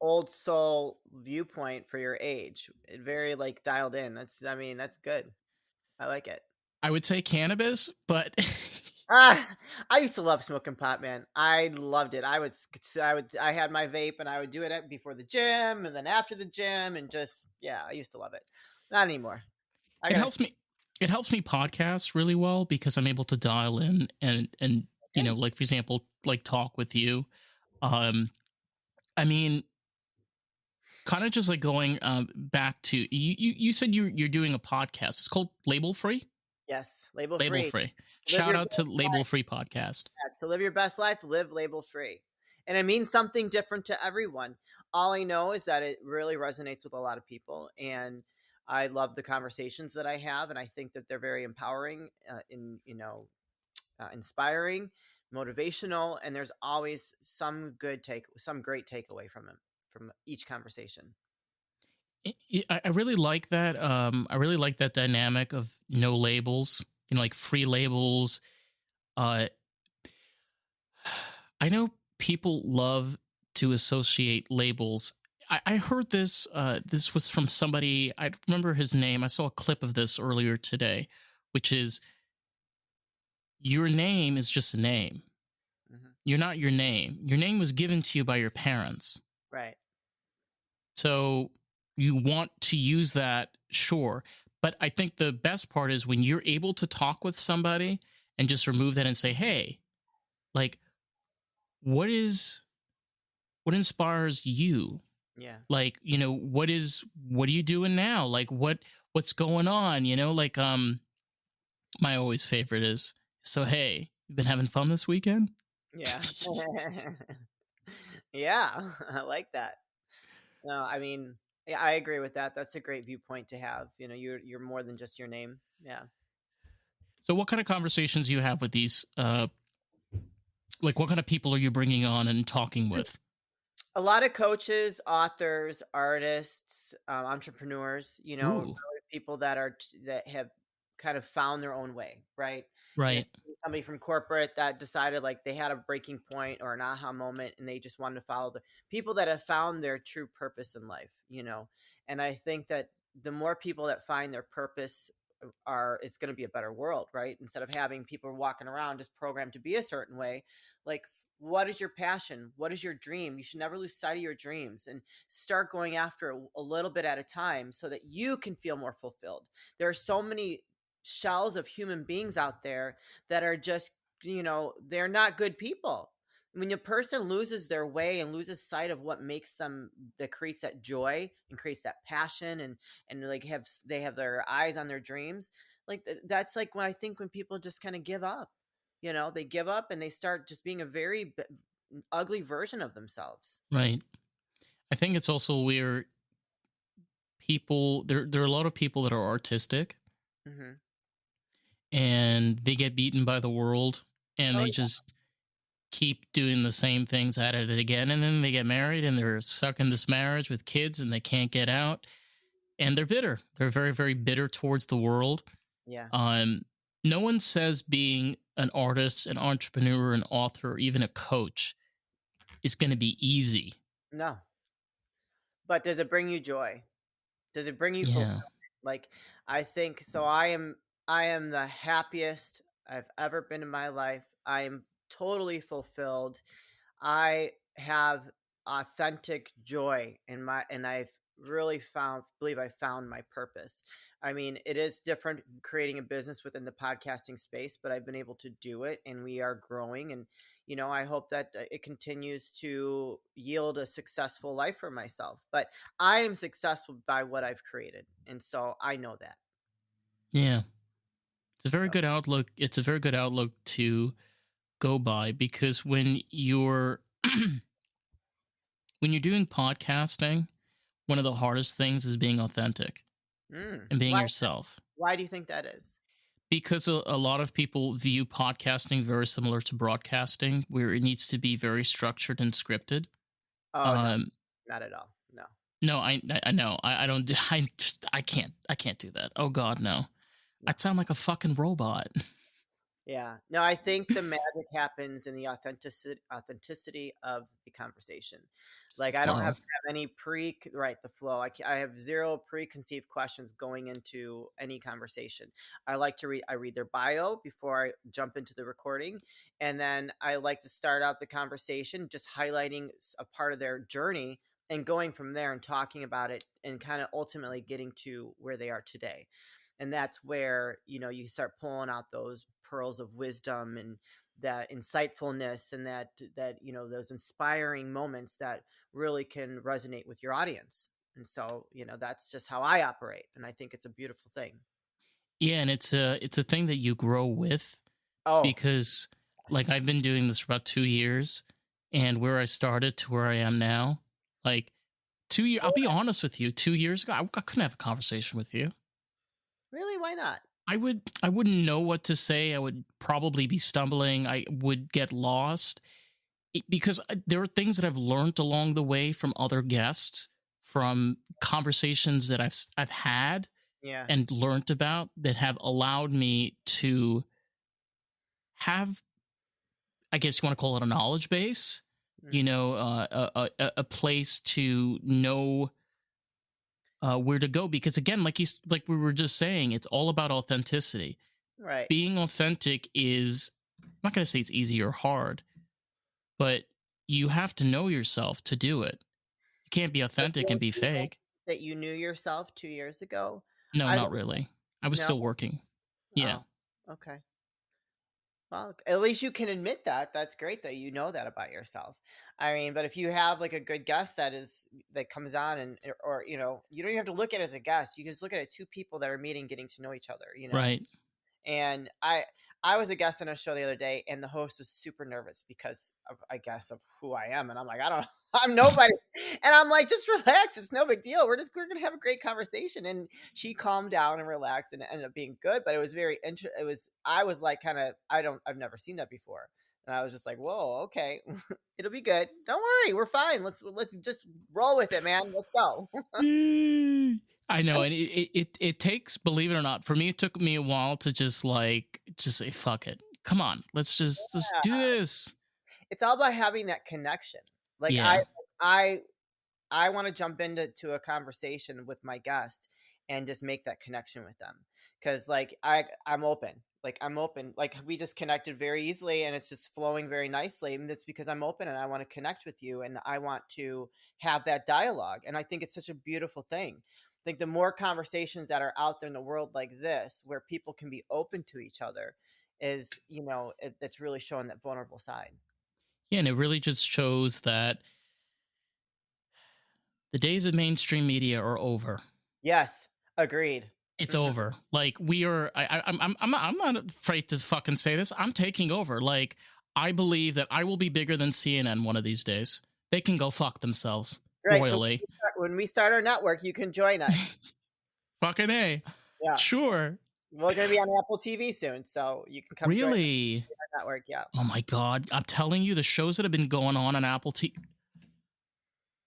old soul viewpoint for your age. Very dialed in. That's good. I like it. I would say cannabis, but I used to love smoking pot, man. I loved it. I had my vape and I would do it before the gym and then after the gym and just I used to love it. Not anymore. It helps me podcast really well because I'm able to dial in and like, for example, like talk with you. I mean, kind of just like going back to you said you're doing a podcast. It's called Label Free. Yes, Label Free. Shout out to Label Free podcast. Yeah, to live your best life, live label free. And it means something different to everyone. All I know is that it really resonates with a lot of people. And I love the conversations that I have. And I think that they're very empowering, inspiring, motivational. And there's always some great takeaway from each conversation. I really like that. I really like that dynamic of no labels, like free labels. I know people love to associate labels. I heard this. This was from somebody. I remember his name. I saw a clip of this earlier today, which is your name is just a name. Mm-hmm. You're not your name. Your name was given to you by your parents. Right. So you want to use that, sure. But I think the best part is when you're able to talk with somebody and just remove that and say, hey, like, what inspires you? Yeah. Like, what are you doing now? Like, what's going on? Like, my always favorite is, so, hey, you been having fun this weekend? Yeah. Yeah, I like that. No, I mean, yeah, I agree with that. That's a great viewpoint to have. You're more than just your name. Yeah. So, what kind of conversations do you have with these? Like, what kind of people are you bringing on and talking with? A lot of coaches, authors, artists, entrepreneurs, Ooh, really people that have kind of found their own way, right? right, Somebody from corporate that decided like they had a breaking point or an aha moment and they just wanted to follow the people that have found their true purpose in life. And I think that the more people that find their purpose are it's going to be a better world, right? Instead of having people walking around just programmed to be a certain way, like what is your passion? What is your dream? You should never lose sight of your dreams and start going after a little bit at a time so that you can feel more fulfilled. There are so many shells of human beings out there that are just, they're not good people. When a person loses their way and loses sight of what makes them, that creates that joy and creates that passion, and like they have their eyes on their dreams, like that's like when I think when people just kind of give up. They give up and they start just being a very ugly version of themselves. right. I think it's also where people there are a lot of people that are artistic Hmm. and they get beaten by the world and Oh they yeah. just keep doing the same things at it again, and then they get married and they're stuck in this marriage with kids and they can't get out, and they're bitter. They're very, very bitter towards the world. Yeah. um no one says being an artist, an entrepreneur, an author, or even a coach is going to be easy. No. But does it bring you joy? Does it bring you Yeah, fulfillment? Like, I think so. I am the happiest I've ever been in my life. I am totally fulfilled. I have authentic joy in my, and I've really believe I found my purpose. I mean, it is different creating a business within the podcasting space, but I've been able to do it and we are growing. And, I hope that it continues to yield a successful life for myself. But I am successful by what I've created. And so I know that. yeah. It's a very So, good outlook. It's a very good outlook to go by, because when you're when you're doing podcasting, one of the hardest things is being authentic and being why, yourself. why do you think that is? Because a lot of people view podcasting very similar to broadcasting, where it needs to be very structured and scripted. Oh, no, Um, not at all. No. no, I know I don't do- I can't do that. Oh God, no! No. I sound like a fucking robot. Yeah. No, I think the magic happens in the authenticity of the conversation. Just the Like I don't have flow. to have any right, the flow. I have zero preconceived questions going into any conversation. I read their bio before I jump into the recording, and then I like to start out the conversation just highlighting a part of their journey and going from there and talking about it and kind of ultimately getting to where they are today. And that's where you start pulling out those pearls of wisdom and that insightfulness and that those inspiring moments that really can resonate with your audience. And so that's just how I operate, and I think it's a beautiful thing. Yeah, and it's a thing that you grow with, Oh because like yes. I've been doing this for about 2 years, and where I started to where I am now, like 2 years. I'll be honest with you. 2 years ago, I couldn't have a conversation with you. Really, why not? I wouldn't know what to say. I would probably be stumbling. I would get lost. Because there are things that I've learned along the way from other guests, from conversations that I've had Yeah. and learned about, that have allowed me to have, I guess you want to call it, a knowledge base. Hmm. A place to know where to go. Because again, like we were just saying, it's all about authenticity. Right. Being authentic is, I'm not going to say it's easy or hard, but you have to know yourself to do it. You can't be But authentic and don't be you think fake. that you knew yourself 2 years ago? No, I not don't. really. I was No. still working. Yeah. Oh, okay. Well, at least you can admit that. That's great that you know that about yourself. I mean, but if you have like a good guest that comes on and or you don't even have to look at it as a guest. You can just look at it two people that are meeting, getting to know each other. Right. And I was a guest on a show the other day, and the host was super nervous because of, I guess, of who I am, and I'm like, I don't know, I'm nobody, and I'm like, just relax, it's no big deal. We're gonna have a great conversation, and she calmed down and relaxed, and it ended up being good. But it was very interesting. I was like, kind of, I've never seen that before, and I was just like, whoa, okay, it'll be good. Don't worry, we're fine. Let's just roll with it, man. Let's go. I know, and it takes, believe it or not, for me, it took me a while to just say fuck it. Come on, let's do this. It's all about having that connection. Like Yeah. I I want to jump into a conversation with my guest and just make that connection with them because like I'm open. Like I'm open. Like we just connected very easily and it's just flowing very nicely. And it's because I'm open and I want to connect with you and I want to have that dialogue. And I think it's such a beautiful thing. I think the more conversations that are out there in the world like this, where people can be open to each other, is it's really showing that vulnerable side. Yeah, and it really just shows that the days of mainstream media are over. Yes, agreed. It's Hmm. over. Like we are. I'm not afraid to fucking say this. I'm taking over. Like I believe that I will be bigger than CNN one of these days. They can go fuck themselves Right. So royally. when we start our network, you can join us. Fucking A. Yeah. Sure. We're going to be on Apple TV soon, so you can come join Really? our network. Yeah. Oh my god. I'm telling you, the shows that have been going on Apple TV,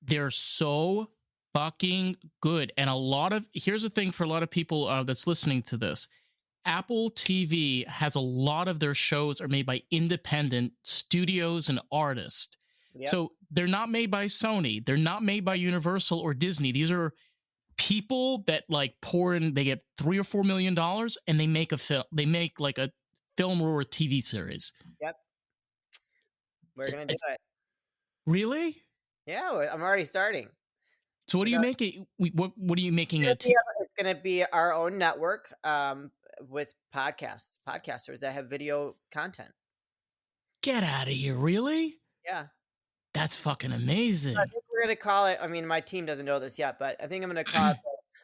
they're so fucking good. And here's the thing for a lot of people that's listening to this. Apple TV has a lot of their shows are made by independent studios and artists. Yep. So they're not made by Sony. They're not made by Universal or Disney. These are people that like pour in, they get $3 or $4 million and they make a film. They make like a film or a TV series. Yep. We're going to do it. Really? Yeah. I'm already starting. So what are you making? What are you making? It's going to be our own network with podcasters that have video content. Get out of here. Really? Yeah. That's fucking amazing. I think we're going to call it, I mean, my team doesn't know this yet, but I think I'm going to call it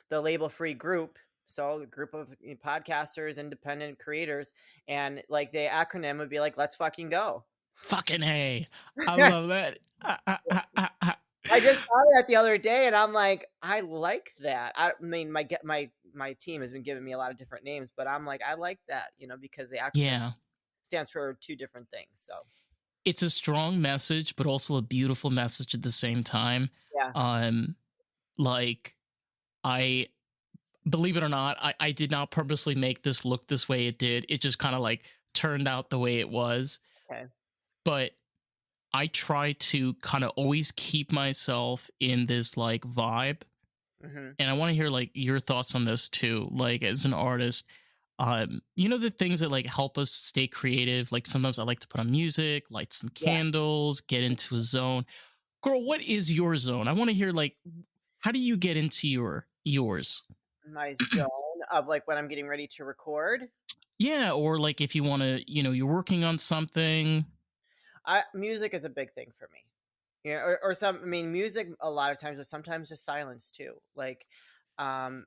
the Label Free Group. So the group of podcasters, independent creators, and like the acronym would be like, let's fucking go. Fucking A. I love that. I just saw that the other day and I'm like, I like that. I mean, my team has been giving me a lot of different names, but I'm like, I like that, because the acronym stands for two different things. So it's a strong message, but also a beautiful message at the same time. Yeah. Like I believe it or not, I did not purposely make this look this way it did. It just kind of like turned out the way it was. Okay. But I try to kind of always keep myself in this like vibe. Mm-hmm. And I want to hear like your thoughts on this too. Like as an artist, the things that like help us stay creative. Like sometimes I like to put on music, light some candles, get into a zone. Girl, what is your zone? I want to hear like, how do you get into yours? My zone of like when I'm getting ready to record. Yeah, or like if you want to, you're working on something. Music is a big thing for me. Or some, I mean, music a lot of times, but sometimes just silence too. Like, I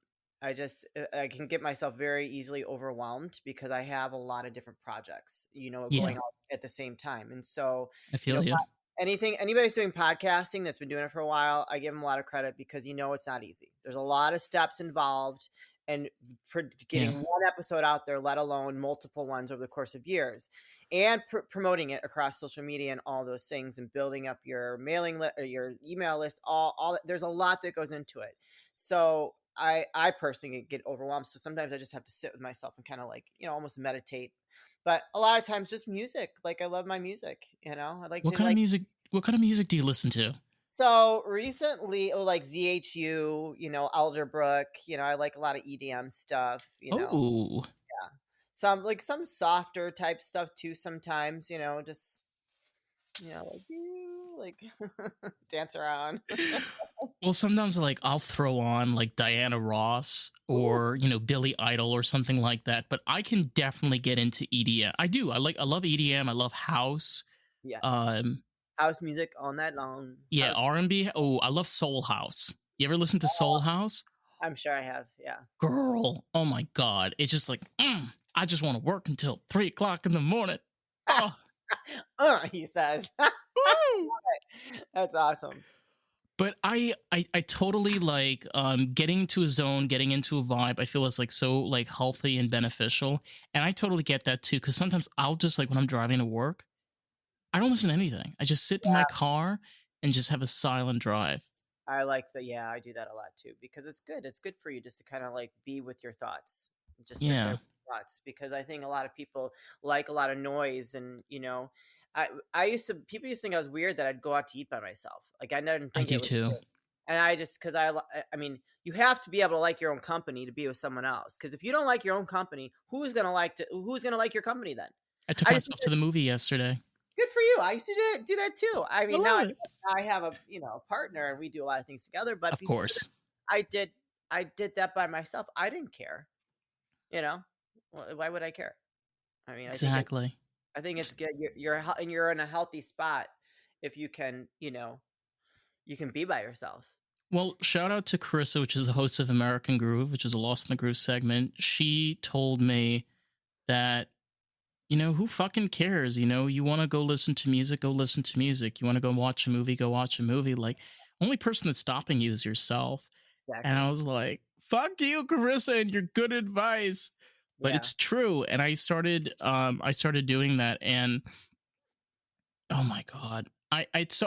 can get myself very easily overwhelmed because I have a lot of different projects, going on at the same time. And so I feel you. Anybody's doing podcasting that's been doing it for a while, I give them a lot of credit because it's not easy. There's a lot of steps involved and for getting one episode out there, let alone multiple ones over the course of years, and promoting it across social media and all those things, and building up your mailing list or your email list. All there's a lot that goes into it. So I personally get overwhelmed. So sometimes I just have to sit with myself and kind of like almost meditate. But a lot of times just music. Like I love my music. I like What kind of music? What kind of music do you listen to? So recently, like ZHU, Alderbrook, I like a lot of EDM stuff, Oh. Yeah. Some softer type stuff too sometimes, just like dance around. Well, sometimes like I'll throw on like Diana Ross or Billy Idol or something like that, but I can definitely get into EDM. I do. I love EDM. I love house. Yes. House music all night long. Yeah, R&B. Oh, I love Soul House. You ever listen to Soul House? I'm sure I have. Yeah. Girl, oh my god, it's just like I just want to work until 3 o'clock in the morning. Oh, He says. woo! That's awesome. But I totally like getting into a zone, getting into a vibe. I feel it's like so like healthy and beneficial. And I totally get that too. Cause sometimes I'll just like when I'm driving to work, I don't listen to anything. I just sit in my car and just have a silent drive. I like that. Yeah, I do that a lot too because it's good. It's good for you just to kind of like be with your thoughts, just sit there Yeah. with your thoughts. Because I think a lot of people like a lot of noise, and I used to people used to think I was weird that I'd go out to eat by myself. Like I didn't I think do it was too. weird. And I just because I mean, you have to be able to like your own company to be with someone else. Because if you don't like your own company, who's gonna like your company then? I took I just myself to the movie yesterday. Good for you. I used to do that too. I I mean, now love it. I have a partner and we do a lot of things together. But Of before course. I did that by myself. I didn't care. You know, why would I care? I mean, Exactly. I think it's good. You're in a healthy spot if you can you can be by yourself. Well, shout out to Carissa, which is the host of American Groove, which is a Lost in the Groove segment. She told me that, who fucking cares? You want to go listen to music, go listen to music. You want to go watch a movie. Like, only person that's stopping you is yourself. And Exactly. I was like, fuck you, Carissa, and your good advice. But Yeah. it's true. And I started doing that. And oh my God.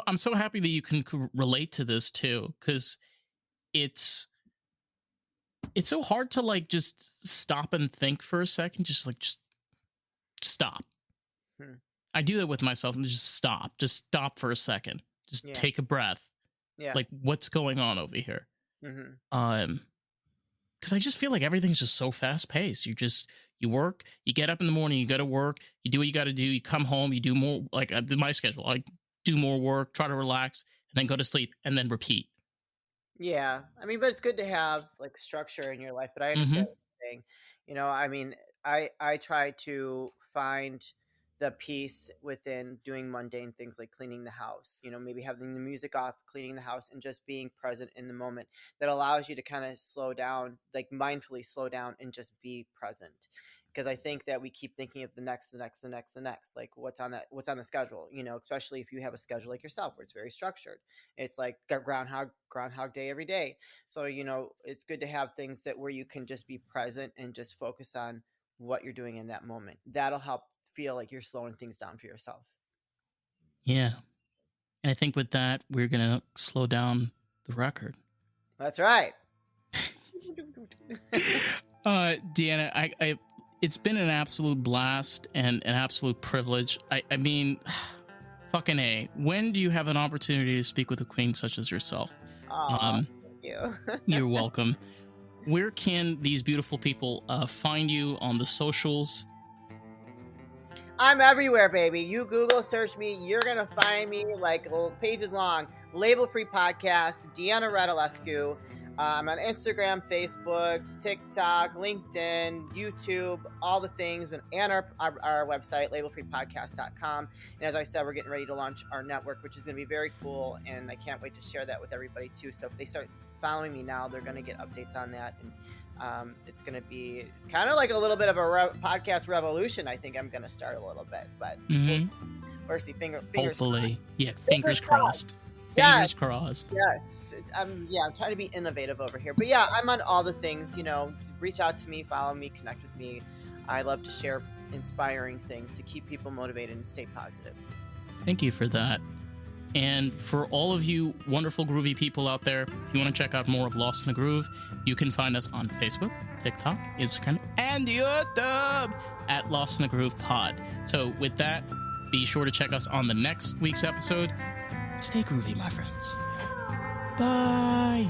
I'm so happy that you can relate to this too, because it's so hard to like just stop and think for a second, just stop. Hmm. I do that with myself and just stop for a second, just Yeah. take a breath. Yeah. Like, what's going on over here? Mm-hmm. Because I just feel like everything's just so fast paced. You work, you get up in the morning, you go to work, you do what you got to do, you come home, you do more. Like my schedule, I do more work, try to relax, and then go to sleep, and then repeat. Yeah, I mean, but it's good to have like structure in your life. But I Mm-hmm. understand what you're saying. I mean, I try to find the peace within doing mundane things like cleaning the house. Maybe having the music off, cleaning the house, and just being present in the moment. That allows you to kind of slow down, like mindfully slow down, and just be present. Because I think that we keep thinking of the next, like what's on the schedule. Especially if you have a schedule like yourself where it's very structured. It's like groundhog day every day. So it's good to have things that where you can just be present and just focus on what you're doing in that moment. That'll help feel like you're slowing things down for yourself. Yeah. And I think with that, we're going to slow down the record. That's right. Deanna, I it's been an absolute blast and an absolute privilege. I mean, fucking A, when do you have an opportunity to speak with a queen such as yourself? Thank you. You're welcome. Where can these beautiful people find you on the socials? I'm everywhere, baby. You Google search me, you're gonna find me like pages long. Label Free Podcast, Deanna Radulescu. I'm on Instagram, Facebook, TikTok, LinkedIn, YouTube, all the things, and our website, labelfreepodcast.com. And as I said, we're getting ready to launch our network, which is going to be very cool, and I can't wait to share that with everybody too. So if they start following me now, they're going to get updates on that, and it's going to be kind of like a little bit of a podcast revolution. I think I'm going to start a little bit, but we'll see. Fingers Hopefully. crossed. Yeah, fingers crossed. Yeah. Fingers crossed. Yes. I'm trying to be innovative over here. But yeah, I'm on all the things, reach out to me, follow me, connect with me. I love to share inspiring things to keep people motivated and stay positive. Thank you for that. And for all of you wonderful groovy people out there, if you want to check out more of Lost in the Groove, you can find us on Facebook, TikTok, Instagram, and YouTube at Lost in the Groove Pod. So with that, be sure to check us on the next week's episode. Stay groovy, my friends. Bye.